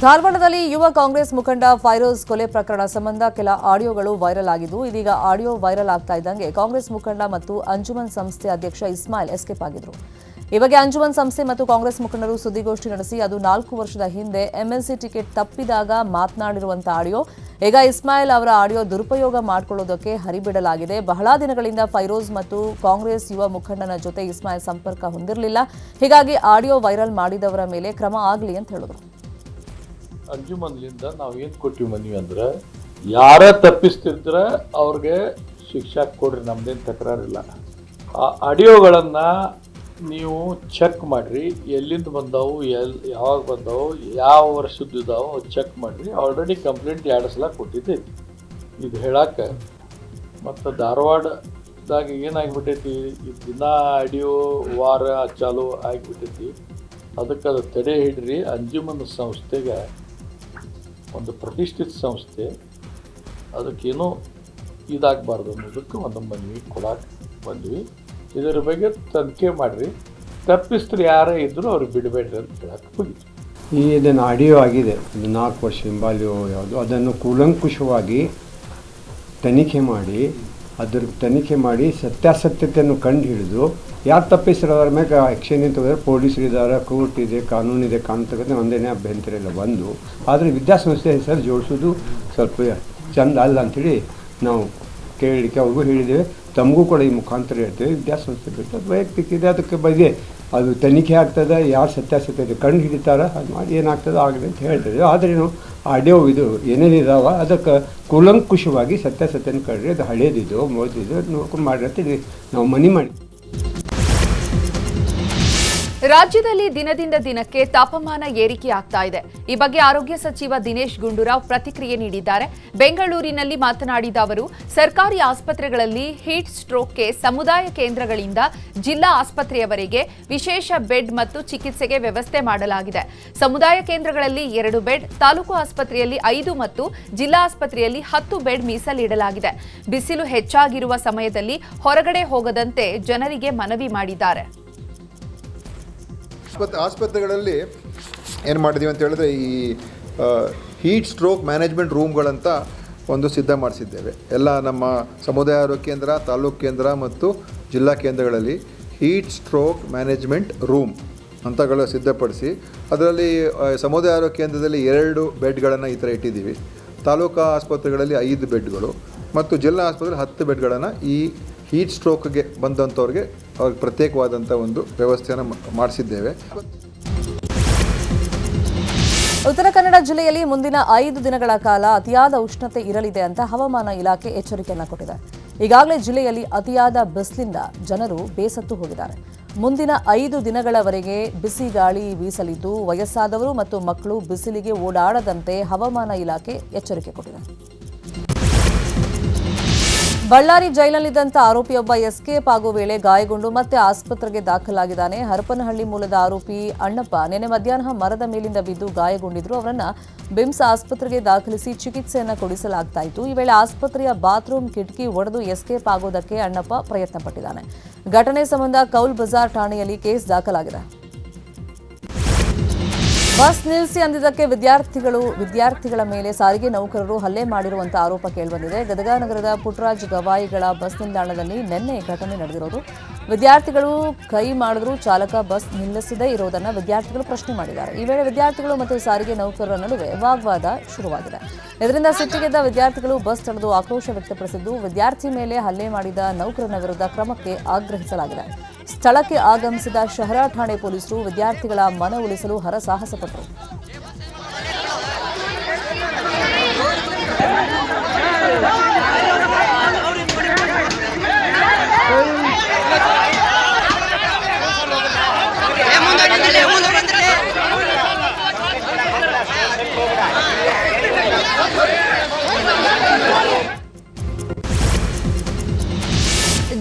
ಧಾರವಾಡದಲ್ಲಿ ಯುವ ಕಾಂಗ್ರೆಸ್ ಮುಖಂಡ ಫೈರೋಜ್ ಕೊಲೆ ಪ್ರಕರಣ ಸಂಬಂಧ ಕೆಲ ಆಡಿಯೋಗಳು ವೈರಲ್ ಆಗಿದ್ದು, ಇದೀಗ ಆಡಿಯೋ ವೈರಲ್ ಆಗ್ತಾ ಇದ್ದಂಗೆ ಕಾಂಗ್ರೆಸ್ ಮುಖಂಡ ಮತ್ತು ಅಂಜುಮನ್ ಸಂಸ್ಥೆ ಅಧ್ಯಕ್ಷ ಇಸ್ಮಾಯಿಲ್ ಎಸ್ಕೇಪ್ ಆಗಿದ್ರು. ಈ ಬಗ್ಗೆ ಅಂಜುಮನ್ ಸಂಸ್ಥೆ ಮತ್ತು ಕಾಂಗ್ರೆಸ್ ಮುಖಂಡರು ಸುದ್ದಿಗೋಷ್ಠಿ ನಡೆಸಿ ಅದು 4 ವರ್ಷದ ಹಿಂದೆ MLC ಟಿಕೆಟ್ ತಪ್ಪಿದಾಗ ಮಾತನಾಡಿರುವಂತಹ ಆಡಿಯೋ, ಈಗ ಇಸ್ಮಾಯಿಲ್ ಅವರ ಆಡಿಯೋ ದುರುಪಯೋಗ ಮಾಡಿಕೊಳ್ಳೋದಕ್ಕೆ ಹರಿಬಿಡಲಾಗಿದೆ. ಬಹಳ ದಿನಗಳಿಂದ ಫೈರೋಜ್ ಮತ್ತು ಕಾಂಗ್ರೆಸ್ ಯುವ ಮುಖಂಡನ ಜೊತೆ ಇಸ್ಮಾಯಿಲ್ ಸಂಪರ್ಕ ಹೊಂದಿರಲಿಲ್ಲ, ಹೀಗಾಗಿ ಆಡಿಯೋ ವೈರಲ್ ಮಾಡಿದವರ ಮೇಲೆ ಕ್ರಮ ಆಗಲಿ ಅಂತ ಹೇಳಿದ್ರು. ಅಂಜುಮನ್ಲಿಂದ ನಾವು ಏನು ಕೊಟ್ಟಿವಿ ಮನವಿ ಅಂದ್ರೆ, ಯಾರ ತಪ್ಪಿಸ್ತಿದ್ರೆ ಅವ್ರಿಗೆ ಶಿಕ್ಷೆ ಕೊಡ್ರಿ, ನಮ್ದೇನು ತಕರಾರಿಲ್ಲ. ಆ ಆಡಿಯೋಗಳನ್ನು ನೀವು ಚೆಕ್ ಮಾಡಿರಿ, ಎಲ್ಲಿಂದ ಬಂದವು, ಯಾವಾಗ ಬಂದವು, ಯಾವ ವರ್ಷದ್ದಿದ್ದಾವೆ ಚೆಕ್ ಮಾಡಿರಿ. ಆಲ್ರೆಡಿ ಕಂಪ್ಲೇಂಟ್ 2 ಸಲ ಕೊಟ್ಟಿದ್ದೈತಿ ಇದು ಹೇಳಕ್ಕೆ. ಮತ್ತು ಧಾರವಾಡದಾಗ ಏನಾಗಿಬಿಟ್ಟೈತಿ, ದಿನ ಆಡಿಯೋ ವಾರ ಚಾಲು ಆಗಿಬಿಟ್ಟೈತಿ. ಅದಕ್ಕೆ ಅದು ತಡೆ ಹಿಡ್ರಿ. ಅಂಜುಮನ್ ಸಂಸ್ಥೆಗೆ ಒಂದು ಪ್ರತಿಷ್ಠಿತ ಸಂಸ್ಥೆ, ಅದಕ್ಕೇನೋ ಇದಾಗಬಾರ್ದು ಅನ್ನೋದಕ್ಕೆ ಒಂದು ಮನವಿ ಕೊಡಕ್ಕೆ ಬಂದ್ವಿ. ಇದರ ಬಗ್ಗೆ ತನಿಖೆ ಮಾಡಿರಿ, ತಪ್ಪಿಸ್ತ್ರು ಯಾರೇ ಇದ್ದರೂ ಅವ್ರಿಗೆ ಬಿಡಬೇಡ್ರಿ ಅಂತ ಹೇಳಕ್ಕೆ ಹೋಗಿದ್ವಿ. ಇದನ್ನು ಆಡಿಯೋ ಆಗಿದೆ, ಇದು 4 ವರ್ಷ ಹಿಂಬಾಲಿಯೋ ಯಾವುದು, ಅದನ್ನು ಕೂಲಂಕುಷವಾಗಿ ತನಿಖೆ ಮಾಡಿ ಸತ್ಯಾಸತ್ಯತೆಯನ್ನು ಕಂಡು ಹಿಡಿದು ಯಾರು ತಪ್ಪಿಸಿರೋದ್ರ ಮ್ಯಾಗ ಆ್ಯಕ್ಷನ್ ತಗೋದ್ರೆ ಪೊಲೀಸರಿದ್ದಾರೆ, ಕೋರ್ಟ್ ಇದೆ, ಕಾನೂನಿದೆ, ಕಾನೂನು ತಗೋದ್ರೆ ಒಂದೇನೇ ಅಭ್ಯಂತರ ಇಲ್ಲ ಬಂದು. ಆದರೆ ವಿದ್ಯಾಸಂಸ್ಥೆ ಹೆಸರು ಜೋಡಿಸೋದು ಸ್ವಲ್ಪ ಚೆಂದ ಅಲ್ಲ ಅಂಥೇಳಿ ನಾವು ಕೇಳಲಿಕ್ಕೆ ಅವ್ರಿಗೂ ಹೇಳಿದ್ದೇವೆ. ತಮಗೂ ಕೂಡ ಈ ಮುಖಾಂತರ ಹೇಳ್ತೇವೆ, ವಿದ್ಯಾಸಂಸ್ಥೆ ಬಿಟ್ಟು ಅದು ವೈಯಕ್ತಿಕ ಇದೆ, ಅದಕ್ಕೆ ಬಗ್ಗೆ ಅದು ತನಿಖೆ ಆಗ್ತದೆ, ಯಾರು ಸತ್ಯಾಸತ್ಯತೆ ಕಂಡು ಹಿಡಿತಾರೆ ಅದು ಮಾಡಿ ಏನಾಗ್ತದೆ ಆಗಲಿ ಅಂತ ಹೇಳ್ತೇವೆ. ಆದರೆ ನಾವು ಆಡಿಯೋ ಇದು ಏನೇನಿದಾವ ಅದಕ್ಕೆ ಕೂಲಂಕುಷವಾಗಿ ಸತ್ಯಾಸತ್ಯನ ಕಂಡ್ರಿ, ಅದು ಹಳೇದಿದ್ದು ಮೋದಿದ್ದು ನೋಡ್ಕೊಂಡು ಮಾಡಿರಿ ಅಂತೇಳಿ ನಾವು ಮನವಿ ಮಾಡಿ. ರಾಜ್ಯದಲ್ಲಿ ದಿನದಿಂದ ದಿನಕ್ಕೆ ತಾಪಮಾನ ಏರಿಕೆ ಆಗ್ತಾ ಇದೆ. ಈ ಬಗ್ಗೆ ಆರೋಗ್ಯ ಸಚಿವ ದಿನೇಶ್ ಗುಂಡೂರಾವ್ ಪ್ರತಿಕ್ರಿಯೆ ನೀಡಿದ್ದಾರೆ. ಬೆಂಗಳೂರಿನಲ್ಲಿ ಮಾತನಾಡಿದ ಅವರು, ಸರ್ಕಾರಿ ಆಸ್ಪತ್ರೆಗಳಲ್ಲಿ ಹೀಟ್ ಸ್ಟ್ರೋಕ್ಗೆ ಸಮುದಾಯ ಕೇಂದ್ರಗಳಿಂದ ಜಿಲ್ಲಾ ಆಸ್ಪತ್ರೆಯವರೆಗೆ ವಿಶೇಷ ಬೆಡ್ ಮತ್ತು ಚಿಕಿತ್ಸೆಗೆ ವ್ಯವಸ್ಥೆ ಮಾಡಲಾಗಿದೆ. ಸಮುದಾಯ ಕೇಂದ್ರಗಳಲ್ಲಿ 2 ಬೆಡ್, ತಾಲೂಕು ಆಸ್ಪತ್ರೆಯಲ್ಲಿ 5 ಮತ್ತು ಜಿಲ್ಲಾ ಆಸ್ಪತ್ರೆಯಲ್ಲಿ 10 ಬೆಡ್ ಮೀಸಲಿಡಲಾಗಿದೆ. ಬಿಸಿಲು ಹೆಚ್ಚಾಗಿರುವ ಸಮಯದಲ್ಲಿ ಹೊರಗಡೆ ಹೋಗದಂತೆ ಜನರಿಗೆ ಮನವಿ ಮಾಡಿದ್ದಾರೆ. ಆಸ್ಪತ್ರೆಗಳಲ್ಲಿ ಏನು ಮಾಡಿದ್ದೀವಿ ಅಂತ ಹೇಳಿದ್ರೆ, ಈ ಹೀಟ್ ಸ್ಟ್ರೋಕ್ ಮ್ಯಾನೇಜ್ಮೆಂಟ್ ರೂಮ್ಗಳಂತ ಒಂದು ಸಿದ್ಧ ಮಾಡಿಸಿದ್ದೇವೆ. ಎಲ್ಲ ನಮ್ಮ ಸಮುದಾಯ ಆರೋಗ್ಯ ಕೇಂದ್ರ, ತಾಲೂಕು ಕೇಂದ್ರ ಮತ್ತು ಜಿಲ್ಲಾ ಕೇಂದ್ರಗಳಲ್ಲಿ ಹೀಟ್ ಸ್ಟ್ರೋಕ್ ಮ್ಯಾನೇಜ್ಮೆಂಟ್ ರೂಮ್ ಅಂತಗಳು ಸಿದ್ಧಪಡಿಸಿ, ಅದರಲ್ಲಿ ಸಮುದಾಯ ಆರೋಗ್ಯ ಕೇಂದ್ರದಲ್ಲಿ 2 ಬೆಡ್ಗಳನ್ನು ಈ ಥರ ಇಟ್ಟಿದ್ದೀವಿ. ತಾಲೂಕು ಆಸ್ಪತ್ರೆಗಳಲ್ಲಿ 5 ಬೆಡ್ಗಳು ಮತ್ತು ಜಿಲ್ಲಾ ಆಸ್ಪತ್ರೆಯಲ್ಲಿ 10 ಬೆಡ್ಗಳನ್ನು ಈ ಹೀಟ್ ಸ್ಟ್ರೋಕ್ಗೆ ಬಂದಂಥವ್ರಿಗೆ ಅವ್ರಿಗೆ ಪ್ರತ್ಯೇಕವಾದಂಥ ಒಂದು ವ್ಯವಸ್ಥೆಯನ್ನು ಮಾಡಿಸಿದ್ದೇವೆ. ಉತ್ತರ ಕನ್ನಡ ಜಿಲ್ಲೆಯಲ್ಲಿ ಮುಂದಿನ 5 ದಿನಗಳ ಕಾಲ ಅತಿಯಾದ ಉಷ್ಣತೆ ಇರಲಿದೆ ಅಂತ ಹವಾಮಾನ ಇಲಾಖೆ ಎಚ್ಚರಿಕೆಯನ್ನು ಕೊಟ್ಟಿದೆ. ಈಗಾಗಲೇ ಜಿಲ್ಲೆಯಲ್ಲಿ ಅತಿಯಾದ ಬಿಸಿಲಿಂದ ಜನರು ಬೇಸತ್ತು ಹೋಗಿದ್ದಾರೆ. ಮುಂದಿನ 5 ದಿನಗಳವರೆಗೆ ಬಿಸಿ ಗಾಳಿ ಬೀಸಲಿದ್ದು ವಯಸ್ಸಾದವರು ಮತ್ತು ಮಕ್ಕಳು ಬಿಸಿಲಿಗೆ ಓಡಾಡದಂತೆ ಹವಾಮಾನ ಇಲಾಖೆ ಎಚ್ಚರಿಕೆ ಕೊಟ್ಟಿದೆ. ಬಳ್ಳಾರಿ ಜೈಲಿನಲ್ಲಿದ್ದಂಥ ಆರೋಪಿಯೊಬ್ಬ ಎಸ್ಕೇಪ್ ಆಗುವ ವೇಳೆ ಗಾಯಗೊಂಡು ಮತ್ತೆ ಆಸ್ಪತ್ರೆಗೆ ದಾಖಲಾಗಿದ್ದಾನೆ. ಹರಪನಹಳ್ಳಿ ಮೂಲದ ಆರೋಪಿ ಅಣ್ಣಪ್ಪ ನಿನ್ನೆ ಮಧ್ಯಾಹ್ನ ಮರದ ಮೇಲಿಂದ ಬಿದ್ದು ಗಾಯಗೊಂಡಿದ್ರು. ಅವರನ್ನ ಬಿಮ್ಸ್ ಆಸ್ಪತ್ರೆಗೆ ದಾಖಲಿಸಿ ಚಿಕಿತ್ಸೆಯನ್ನು ಕೊಡಿಸಲಾಗ್ತಾ ಇತ್ತು. ಈ ವೇಳೆ ಆಸ್ಪತ್ರೆಯ ಬಾತ್ರೂಮ್ ಕಿಟಕಿ ಒಡೆದು ಎಸ್ಕೇಪ್ ಆಗೋದಕ್ಕೆ ಅಣ್ಣಪ್ಪ ಪ್ರಯತ್ನ ಪಟ್ಟಿದ್ದಾನೆ. ಘಟನೆ ಸಂಬಂಧ ಕೌಲ್ ಬಜಾರ್ ಠಾಣೆಯಲ್ಲಿ ಕೇಸ್ ದಾಖಲಾಗಿದೆ. ಬಸ್ ನಿಲ್ಲಿಸಿ ಅಂದಿದ್ದಕ್ಕೆ ವಿದ್ಯಾರ್ಥಿಗಳ ಮೇಲೆ ಸಾರಿಗೆ ನೌಕರರು ಹಲ್ಲೆ ಮಾಡಿರುವಂತಹ ಆರೋಪ ಕೇಳಿಬಂದಿದೆ. ಗದಗ ನಗರದ ಪುಟ್ಟರಾಜ್ ಗವಾಯಿಗಳ ಬಸ್ ನಿಲ್ದಾಣದಲ್ಲಿ ನಿನ್ನೆ ಘಟನೆ ನಡೆದಿರೋದು. ವಿದ್ಯಾರ್ಥಿಗಳು ಕೈ ಮಾಡಿದ್ರು ಚಾಲಕ ಬಸ್ ನಿಲ್ಲಿಸದೇ ಇರೋದನ್ನು ವಿದ್ಯಾರ್ಥಿಗಳು ಪ್ರಶ್ನೆ ಮಾಡಿದ್ದಾರೆ. ಈ ವೇಳೆ ವಿದ್ಯಾರ್ಥಿಗಳು ಮತ್ತು ಸಾರಿಗೆ ನೌಕರರ ನಡುವೆ ವಾಗ್ವಾದ ಶುರುವಾಗಿದೆ. ಇದರಿಂದ ಸಿಟ್ಟಿಗೆದ್ದ ವಿದ್ಯಾರ್ಥಿಗಳು ಬಸ್ ತಡೆದು ಆಕ್ರೋಶ ವ್ಯಕ್ತಪಡಿಸಿದ್ದು, ವಿದ್ಯಾರ್ಥಿ ಮೇಲೆ ಹಲ್ಲೆ ಮಾಡಿದ ನೌಕರನ ವಿರುದ್ಧ ಕ್ರಮಕ್ಕೆ ಆಗ್ರಹಿಸಲಾಗಿದೆ. ಸ್ಥಳಕ್ಕೆ ಆಗಮಿಸಿದ ಶಹರ ಠಾಣೆ ಪೊಲೀಸರು ವಿದ್ಯಾರ್ಥಿಗಳ ಮನ ಉಳಿಸಲು ಹರಸಾಹಸ ಪಟ್ಟರು.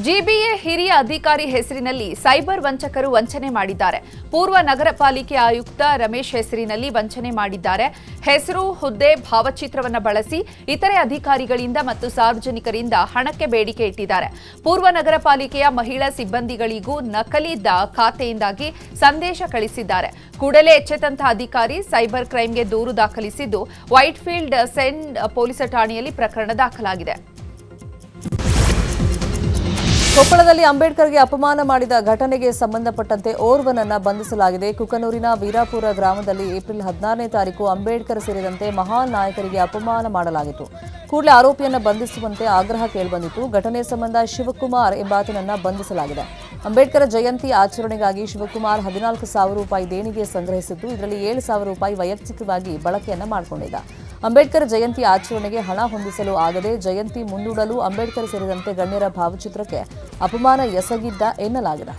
ಜಿಬಿಎ ಹಿರಿಯ ಅಧಿಕಾರಿ ಹೆಸರಿನಲ್ಲಿ ಸೈಬರ್ ವಂಚಕರು ವಂಚನೆ ಮಾಡಿದ್ದಾರೆ. ಪೂರ್ವ ನಗರ ಪಾಲಿಕೆ ಆಯುಕ್ತ ರಮೇಶ್ ಹೆಸರಿನಲ್ಲಿ ವಂಚನೆ ಮಾಡಿದ್ದಾರೆ. ಹೆಸರು, ಹುದ್ದೆ, ಭಾವಚಿತ್ರವನ್ನು ಬಳಸಿ ಇತರೆ ಅಧಿಕಾರಿಗಳಿಂದ ಮತ್ತು ಸಾರ್ವಜನಿಕರಿಂದ ಹಣಕ್ಕೆ ಬೇಡಿಕೆ ಇಟ್ಟಿದ್ದಾರೆ. ಪೂರ್ವ ನಗರ ಪಾಲಿಕೆಯ ಮಹಿಳಾ ಸಿಬ್ಬಂದಿಗಳಿಗೂ ನಕಲಿ ಖಾತೆಯಿಂದಾಗಿ ಸಂದೇಶ ಕಳಿಸಿದ್ದಾರೆ. ಕೂಡಲೇ ಎಚ್ಚೆತ್ತಂತಹ ಅಧಿಕಾರಿ ಸೈಬರ್ ಕ್ರೈಂಗೆ ದೂರು ದಾಖಲಿಸಿದ್ದು, ವೈಟ್ಫೀಲ್ಡ್ ಸೆಂಡ್ ಪೊಲೀಸ್ ಠಾಣೆಯಲ್ಲಿ ಪ್ರಕರಣ ದಾಖಲಾಗಿದೆ. ಕೊಪ್ಪಳದಲ್ಲಿ ಅಂಬೇಡ್ಕರ್ಗೆ ಅಪಮಾನ ಮಾಡಿದ ಘಟನೆಗೆ ಸಂಬಂಧಪಟ್ಟಂತೆ ಓರ್ವನನ್ನ ಬಂಧಿಸಲಾಗಿದೆ. ಕುಕನೂರಿನ ವೀರಾಪುರ ಗ್ರಾಮದಲ್ಲಿ ಏಪ್ರಿಲ್ 16ನೇ ತಾರೀಕು ಅಂಬೇಡ್ಕರ್ ಸೇರಿದಂತೆ ಮಹಾನ್ ನಾಯಕರಿಗೆ ಅಪಮಾನ ಮಾಡಲಾಗಿತ್ತು. ಕೂಡಲೇ ಆರೋಪಿಯನ್ನು ಬಂಧಿಸುವಂತೆ ಆಗ್ರಹ ಕೇಳಿಬಂದಿತ್ತು. ಘಟನೆ ಸಂಬಂಧ ಶಿವಕುಮಾರ್ ಎಂಬಾತನನ್ನ ಬಂಧಿಸಲಾಗಿದೆ. ಅಂಬೇಡ್ಕರ್ ಜಯಂತಿ ಆಚರಣೆಗಾಗಿ ಶಿವಕುಮಾರ್ 14,000 ರೂಪಾಯಿ ದೇಣಿಗೆ ಸಂಗ್ರಹಿಸಿದ್ದು, ಇದರಲ್ಲಿ 7,000 ರೂಪಾಯಿ ವೈಯಕ್ತಿಕವಾಗಿ ಬಳಕೆಯನ್ನ ಮಾಡಿಕೊಂಡಿದ್ದ. ಅಂಬೇಡ್ಕರ್ ಜಯಂತಿ ಆಚರಣೆಗೆ ಹಣ ಹೊಂದಿಸಲು ಆಗದೆ ಜಯಂತಿ ಮುಂದೂಡಲು ಅಂಬೇಡ್ಕರ್ ಸೇರಿದಂತೆ ಗಣ್ಯರ ಭಾವಚಿತ್ರಕ್ಕೆ ಅಪಮಾನ ಎಸಗಿದ್ದ ಎನ್ನಲಾಗಿದೆ.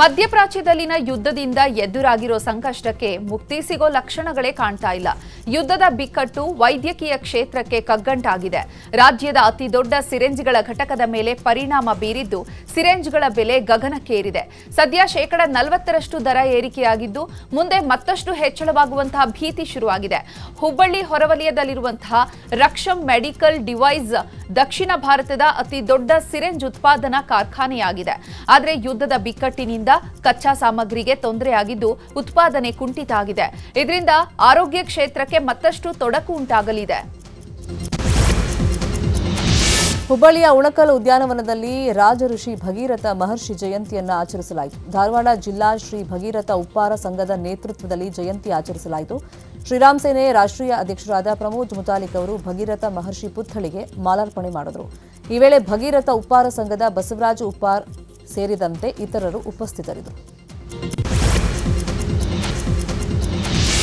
ಮಧ್ಯಪ್ರಾಚ್ಯದಲ್ಲಿನ ಯುದ್ಧದಿಂದ ಎದುರಾಗಿರೋ ಸಂಕಷ್ಟಕ್ಕೆ ಮುಕ್ತಿ ಸಿಗೋ ಲಕ್ಷಣಗಳೇ ಕಾಣ್ತಾ ಇಲ್ಲ. ಯುದ್ಧದ ಬಿಕ್ಕಟ್ಟು ವೈದ್ಯಕೀಯ ಕ್ಷೇತ್ರಕ್ಕೆ ಕಗ್ಗಂಟಾಗಿದೆ. ರಾಜ್ಯದ ಅತಿ ದೊಡ್ಡ ಸಿರೆಂಜ್ಗಳ ಘಟಕದ ಮೇಲೆ ಪರಿಣಾಮ ಬೀರಿದ್ದು ಸಿರೆಂಜ್ಗಳ ಬೆಲೆ ಗಗನಕ್ಕೇರಿದೆ. ಸದ್ಯ 40% ದರ ಏರಿಕೆಯಾಗಿದ್ದು, ಮುಂದೆ ಮತ್ತಷ್ಟು ಹೆಚ್ಚಳವಾಗುವಂತಹ ಭೀತಿ ಶುರುವಾಗಿದೆ. ಹುಬ್ಬಳ್ಳಿ ಹೊರವಲಯದಲ್ಲಿರುವಂತಹ ರಕ್ಷಮ್ ಮೆಡಿಕಲ್ ಡಿವೈಸ್ ದಕ್ಷಿಣ ಭಾರತದ ಅತಿ ದೊಡ್ಡ ಸಿರೆಂಜ್ ಉತ್ಪಾದನಾ ಕಾರ್ಖಾನೆಯಾಗಿದೆ. ಆದರೆ ಯುದ್ಧದ ಬಿಕ್ಕಟ್ಟಿನಿಂದ ಕಚ್ಚಾ ಸಾಮಗ್ರಿಗೆ ತೊಂದರೆಯಾಗಿದ್ದು ಉತ್ಪಾದನೆ ಕುಂಠಿತ ಆಗಿದೆ. ಇದರಿಂದ ಆರೋಗ್ಯ ಕ್ಷೇತ್ರಕ್ಕೆ ಮತ್ತಷ್ಟು ತೊಡಕು ಉಂಟಾಗಲಿದೆ. ಹುಬ್ಬಳ್ಳಿಯ ಉಣಕಲ್ ಉದ್ಯಾನವನದಲ್ಲಿ ರಾಜಋಷಿ ಭಗೀರಥ ಮಹರ್ಷಿ ಜಯಂತಿಯನ್ನು ಆಚರಿಸಲಾಯಿತು. ಧಾರವಾಡ ಜಿಲ್ಲಾ ಶ್ರೀ ಭಗೀರಥ ಉಪ್ಪಾರ ಸಂಘದ ನೇತೃತ್ವದಲ್ಲಿ ಜಯಂತಿ ಆಚರಿಸಲಾಯಿತು. ಶ್ರೀರಾಮ್ ಸೇನೆ ರಾಷ್ಟ್ರೀಯ ಅಧ್ಯಕ್ಷರಾದ ಪ್ರಮೋದ್ ಮುತಾಲಿಕ್ ಅವರು ಭಗೀರಥ ಮಹರ್ಷಿ ಪುತ್ಥಳಿಗೆ ಮಾಲಾರ್ಪಣೆ ಮಾಡಿದರು. ಈ ವೇಳೆ ಭಗೀರಥ ಉಪ್ಪಾರ ಸಂಘದ ಬಸವರಾಜ ಉಪ್ಪಾರ್ ಸೇರಿದಂತೆ ಇತರರು ಉಪಸ್ಥಿತರಿದ್ದರು.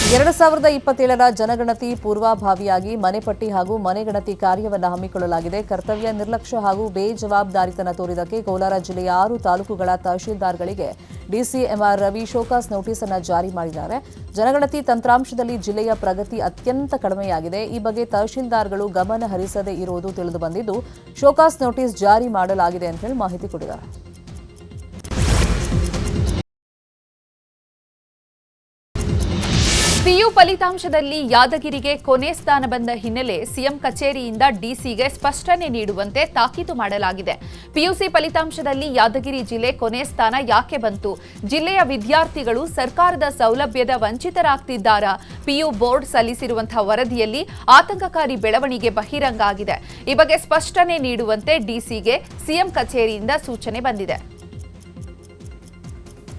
2027ರ ಜನಗಣತಿ ಪೂರ್ವಭಾವಿಯಾಗಿ ಮನೆಪಟ್ಟಿ ಹಾಗೂ ಮನೆಗಣತಿ ಕಾರ್ಯವನ್ನು ಹಮ್ಮಿಕೊಳ್ಳಲಾಗಿದೆ. ಕರ್ತವ್ಯ ನಿರ್ಲಕ್ಷ್ಯ ಹಾಗೂ ಬೇಜವಾಬ್ದಾರಿತನ ತೋರಿದಕ್ಕೆ ಕೋಲಾರ ಜಿಲ್ಲೆಯ 6 ತಾಲೂಕುಗಳ ತಹಶೀಲ್ದಾರ್ಗಳಿಗೆ DC MR Ravi show cause notice ಅನ್ನು ಜಾರಿ ಮಾಡಿದ್ದಾರೆ. ಜನಗಣತಿ ತಂತ್ರಾಂಶದಲ್ಲಿ ಜಿಲ್ಲೆಯ ಪ್ರಗತಿ ಅತ್ಯಂತ ಕಡಿಮೆಯಾಗಿದೆ. ಈ ಬಗ್ಗೆ ತಹಶೀಲ್ದಾರ್ಗಳು ಗಮನ ಹರಿಸದೇ ಇರುವುದು ತಿಳಿದುಬಂದಿದ್ದು ಶೋಕಾಸ್ ನೋಟಿಸ್ ಜಾರಿ ಮಾಡಲಾಗಿದೆ ಅಂತ ಹೇಳಿ ಮಾಹಿತಿ ಕೊಟ್ಟಿದ್ದಾರೆ. ಪಿಯು ಫಲಿತಾಂಶದಲ್ಲಿ ಯಾದಗಿರಿಗೆ ಕೊನೆ ಸ್ಥಾನ ಬಂದ ಹಿನ್ನೆಲೆ ಸಿಎಂ ಕಚೇರಿಯಿಂದ ಡಿಸಿಗೆ ಸ್ಪಷ್ಟನೆ ನೀಡುವಂತೆ ತಾಕೀತು ಮಾಡಲಾಗಿದೆ. ಪಿಯುಸಿ ಫಲಿತಾಂಶದಲ್ಲಿ ಯಾದಗಿರಿ ಜಿಲ್ಲೆ ಕೊನೆ ಸ್ಥಾನ ಯಾಕೆ ಬಂತು? ಜಿಲ್ಲೆಯ ವಿದ್ಯಾರ್ಥಿಗಳು ಸರ್ಕಾರದ ಸೌಲಭ್ಯದ ವಂಚಿತರಾಗ್ತಿದ್ದಾರಾ? ಪಿಯು ಬೋರ್ಡ್ ಸಲ್ಲಿಸಿರುವಂತಹ ವರದಿಯಲ್ಲಿ ಆತಂಕಕಾರಿ ಬೆಳವಣಿಗೆ ಬಹಿರಂಗ ಆಗಿದೆ. ಈ ಬಗ್ಗೆ ಸ್ಪಷ್ಟನೆ ನೀಡುವಂತೆ ಡಿಸಿಗೆ ಸಿಎಂ ಕಚೇರಿಯಿಂದ ಸೂಚನೆ ಬಂದಿದೆ.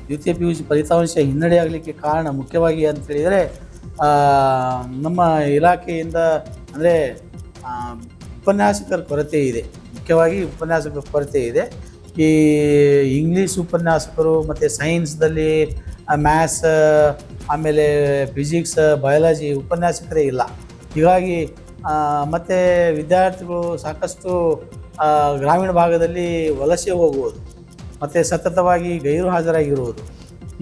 ದ್ವಿತೀಯ PUC ಫಲಿತಾಂಶ ಹಿನ್ನಡೆಯಾಗಲಿಕ್ಕೆ ಕಾರಣ ಮುಖ್ಯವಾಗಿ ಅಂತ ಹೇಳಿದರೆ ನಮ್ಮ ಇಲಾಖೆಯಿಂದ ಉಪನ್ಯಾಸಕರ ಕೊರತೆ ಇದೆ. ಮುಖ್ಯವಾಗಿ ಉಪನ್ಯಾಸಕರ ಕೊರತೆ ಇದೆ. ಈ ಇಂಗ್ಲೀಷ್ ಉಪನ್ಯಾಸಕರು ಮತ್ತು ಸೈನ್ಸ್ದಲ್ಲಿ ಮ್ಯಾಥ್ಸ್ ಆಮೇಲೆ ಫಿಸಿಕ್ಸ್ ಬಯಾಲಜಿ ಉಪನ್ಯಾಸಕರೇ ಇಲ್ಲ. ಹೀಗಾಗಿ ಮತ್ತು ವಿದ್ಯಾರ್ಥಿಗಳು ಸಾಕಷ್ಟು ಗ್ರಾಮೀಣ ಭಾಗದಲ್ಲಿ ವಲಸೆ ಹೋಗುವುದು ಮತ್ತು ಸತತವಾಗಿ ಗೈರು ಹಾಜರಾಗಿರುವುದು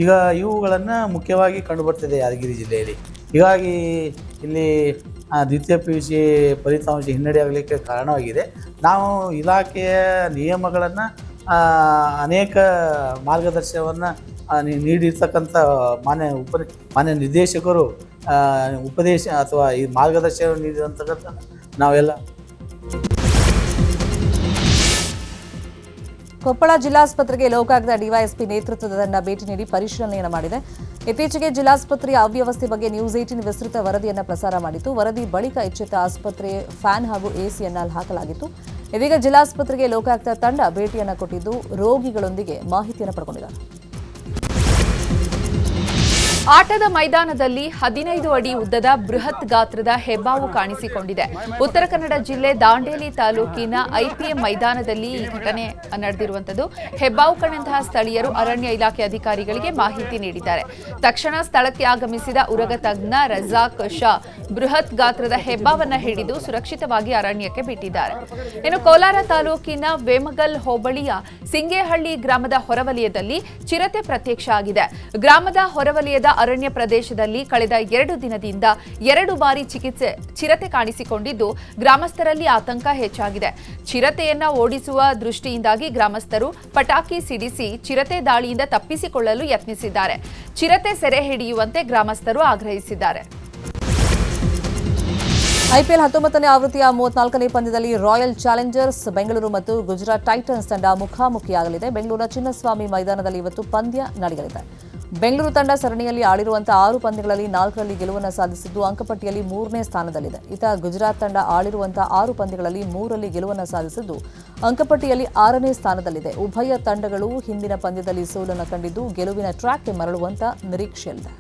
ಈಗ ಇವುಗಳನ್ನು ಮುಖ್ಯವಾಗಿ ಕಂಡುಬರ್ತಿದೆ ಯಾದಗಿರಿ ಜಿಲ್ಲೆಯಲ್ಲಿ. ಹೀಗಾಗಿ ಇಲ್ಲಿ ದ್ವಿತೀಯ PUC ಫಲಿತಾಂಶ ಹಿನ್ನಡೆ ಆಗಲಿಕ್ಕೆ ಕಾರಣವಾಗಿದೆ. ನಾವು ಇಲಾಖೆಯ ನಿಯಮಗಳನ್ನು ಅನೇಕ ಮಾರ್ಗದರ್ಶನವನ್ನು ನೀಡಿರ್ತಕ್ಕಂಥ ಮಾನ್ಯ ನಿರ್ದೇಶಕರು ಉಪದೇಶ ಅಥವಾ ಈ ಮಾರ್ಗದರ್ಶನ ನೀಡಿದಂತಕ್ಕಂಥ ನಾವೆಲ್ಲ. ಕೊಪ್ಪಳ ಜಿಲ್ಲಾಸ್ಪತ್ರೆಗೆ ಲೋಕಾಯುಕ್ತ ಡಿವೈಎಸ್ಪಿ ನೇತೃತ್ವದ ತಂಡ ಭೇಟಿ ನೀಡಿ ಪರಿಶೀಲನೆಯನ್ನು ಮಾಡಿದೆ. ಇತ್ತೀಚೆಗೆ ಜಿಲ್ಲಾಸ್ಪತ್ರೆಯ ಅವ್ಯವಸ್ಥೆ ಬಗ್ಗೆ ನ್ಯೂಸ್ 18 ವಿಸ್ತೃತ ವರದಿಯನ್ನು ಪ್ರಸಾರ ಮಾಡಿತ್ತು. ವರದಿ ಬಳಿಕ ಎಚ್ಚೆತ್ತ ಆಸ್ಪತ್ರೆ ಫ್ಯಾನ್ ಹಾಗೂ ಎಸಿಯನ್ನು ಹಾಕಲಾಗಿತ್ತು. ಇದೀಗ ಜಿಲ್ಲಾಸ್ಪತ್ರೆಗೆ ಲೋಕಾಯುಕ್ತ ತಂಡ ಭೇಟಿಯನ್ನು ಕೊಟ್ಟಿದ್ದು ರೋಗಿಗಳೊಂದಿಗೆ ಮಾಹಿತಿಯನ್ನು ಪಡೆದುಕೊಂಡಿದ್ದಾರೆ. ಆಟದ ಮೈದಾನದಲ್ಲಿ 15 ಅಡಿ ಉದ್ದದ ಬೃಹತ್ ಗಾತ್ರದ ಹೆಬ್ಬಾವು ಕಾಣಿಸಿಕೊಂಡಿದೆ. ಉತ್ತರ ಕನ್ನಡ ಜಿಲ್ಲೆ ದಾಂಡೇಲಿ ತಾಲೂಕಿನ IPM ಮೈದಾನದಲ್ಲಿ ಈ ಘಟನೆ ನಡೆದಿರುವಂತದ್ದು. ಹೆಬ್ಬಾವು ಕಂಡಂತಹ ಸ್ಥಳೀಯರು ಅರಣ್ಯ ಇಲಾಖೆ ಅಧಿಕಾರಿಗಳಿಗೆ ಮಾಹಿತಿ ನೀಡಿದ್ದಾರೆ. ತಕ್ಷಣ ಸ್ಥಳಕ್ಕೆ ಆಗಮಿಸಿದ ಉರಗ ತಜ್ಞ ರಜಾಕ್ ಶಾ ಬೃಹತ್ ಗಾತ್ರದ ಹೆಬ್ಬಾವನ್ನ ಹಿಡಿದು ಸುರಕ್ಷಿತವಾಗಿ ಅರಣ್ಯಕ್ಕೆ ಬಿಟ್ಟಿದ್ದಾರೆ. ಇನ್ನು ಕೋಲಾರ ತಾಲೂಕಿನ ವೇಮಗಲ್ ಹೋಬಳಿಯ ಸಿಂಗೇಹಳ್ಳಿ ಗ್ರಾಮದ ಹೊರವಲಯದಲ್ಲಿ ಚಿರತೆ ಪ್ರತ್ಯಕ್ಷ ಆಗಿದೆ. ಗ್ರಾಮದ ಹೊರವಲಯದ ಅರಣ್ಯ ಪ್ರದೇಶದಲ್ಲಿ ಕಳೆದ 2 ದಿನದಿಂದ 2 ಬಾರಿ ಚಿರತೆ ಕಾಣಿಸಿಕೊಂಡಿದ್ದು ಗ್ರಾಮಸ್ಥರಲ್ಲಿ ಆತಂಕ ಹೆಚ್ಚಾಗಿದೆ. ಚಿರತೆಯನ್ನ ಓಡಿಸುವ ದೃಷ್ಟಿಯಿಂದಾಗಿ ಗ್ರಾಮಸ್ಥರು ಪಟಾಕಿ ಸಿಡಿಸಿ ಚಿರತೆ ದಾಳಿಯಿಂದ ತಪ್ಪಿಸಿಕೊಳ್ಳಲು ಯತ್ನಿಸಿದ್ದಾರೆ. ಚಿರತೆ ಸೆರೆ ಹಿಡಿಯುವಂತೆ ಗ್ರಾಮಸ್ಥರು ಆಗ್ರಹಿಸಿದ್ದಾರೆ. IPL 19ನೇ ಆವೃತ್ತಿಯ 34ನೇ ಪಂದ್ಯದಲ್ಲಿ ರಾಯಲ್ ಚಾಲೆಂಜರ್ಸ್ ಬೆಂಗಳೂರು ಮತ್ತು ಗುಜರಾತ್ ಟೈಟನ್ಸ್ ತಂಡ ಮುಖಾಮುಖಿಯಾಗಲಿದೆ. ಬೆಂಗಳೂರಿನ ಚಿನ್ನಸ್ವಾಮಿ ಮೈದಾನದಲ್ಲಿ ಇವತ್ತು ಪಂದ್ಯ ನಡೆಯಲಿದೆ. ಬೆಂಗಳೂರು ತಂಡ ಸರಣಿಯಲ್ಲಿ ಆಡಿರುವಂತಹ 6 ಪಂದ್ಯಗಳಲ್ಲಿ 4ರಲ್ಲಿ ಗೆಲುವನ್ನು ಸಾಧಿಸಿದ್ದು ಅಂಕಪಟ್ಟಿಯಲ್ಲಿ 3ನೇ ಸ್ಥಾನದಲ್ಲಿದೆ. ಇತ ಗುಜರಾತ್ ತಂಡ ಆಡಿರುವಂತಹ 6 ಪಂದ್ಯಗಳಲ್ಲಿ 3ರಲ್ಲಿ ಗೆಲುವನ್ನು ಸಾಧಿಸಿದ್ದು ಅಂಕಪಟ್ಟಿಯಲ್ಲಿ 6ನೇ ಸ್ಥಾನದಲ್ಲಿದೆ. ಉಭಯ ತಂಡಗಳು ಹಿಂದಿನ ಪಂದ್ಯದಲ್ಲಿ ಸೋಲನ್ನು ಕಂಡಿದ್ದು ಗೆಲುವಿನ ಟ್ರ್ಯಾಕ್ಗೆ ಮರಳುವಂತ ನಿರೀಕ್ಷೆಯಿದೆ.